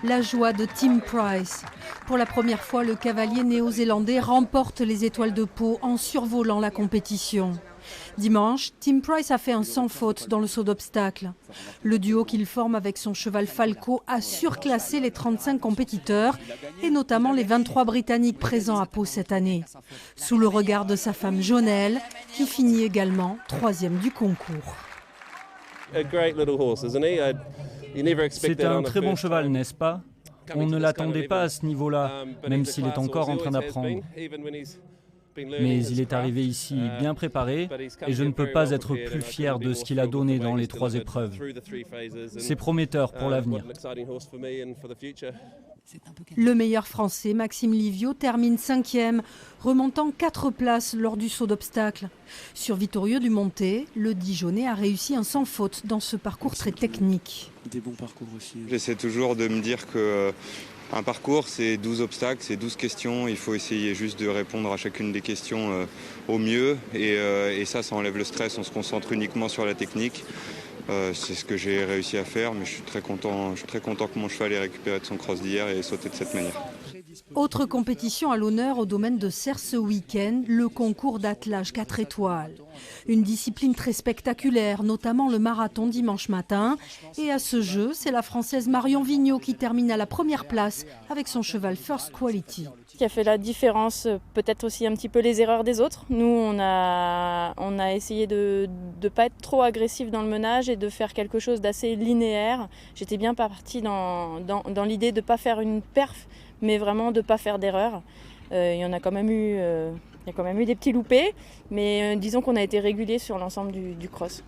La joie de Tim Price. Pour la première fois, le cavalier néo-zélandais remporte les étoiles de Pau en survolant la compétition. Dimanche, Tim Price a fait un sans faute dans le saut d'obstacles. Le duo qu'il forme avec son cheval Falco a surclassé les 35 compétiteurs et notamment les 23 Britanniques présents à Pau cette année. Sous le regard de sa femme Jonelle, qui finit également 3e du concours. C'est un très bon cheval, n'est-ce pas? On ne l'attendait pas à ce niveau-là, même s'il est encore en train d'apprendre. Mais il est arrivé ici bien préparé et je ne peux pas être plus fier de ce qu'il a donné dans les 3 épreuves. C'est prometteur pour l'avenir. Le meilleur français, Maxime Livio, termine 5e, remontant 4 places lors du saut d'obstacles. Sur Vittorio Dumonte, le Dijonnais a réussi un sans faute dans ce parcours très technique. Des bons parcours aussi. J'essaie toujours de me dire que un parcours, c'est 12 obstacles, c'est 12 questions. Il faut essayer juste de répondre à chacune des questions au mieux. Et ça enlève le stress. On se concentre uniquement sur la technique. C'est ce que j'ai réussi à faire, mais je suis très content que mon cheval ait récupéré de son cross d'hier et sauté de cette manière. Autre compétition à l'honneur au domaine de Serres ce week-end, le concours d'attelage 4 étoiles. Une discipline très spectaculaire, notamment le marathon dimanche matin. Et à ce jeu, c'est la Française Marion Vigneault qui termine à la première place avec son cheval First Quality. Ce qui a fait la différence, peut-être aussi un petit peu les erreurs des autres. Nous, on a essayé de ne pas être trop agressif dans le menage et de faire quelque chose d'assez linéaire. J'étais bien partie dans l'idée de ne pas faire une perf, mais vraiment de ne pas faire d'erreur. Il y en a quand même eu, il y a quand même eu des petits loupés, mais disons qu'on a été régulier sur l'ensemble du cross.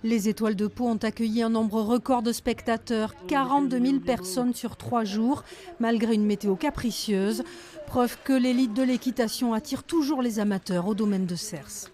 Les étoiles de Pau ont accueilli un nombre record de spectateurs, 42 000 personnes sur 3 jours, malgré une météo capricieuse. Preuve que l'élite de l'équitation attire toujours les amateurs au domaine de Serres.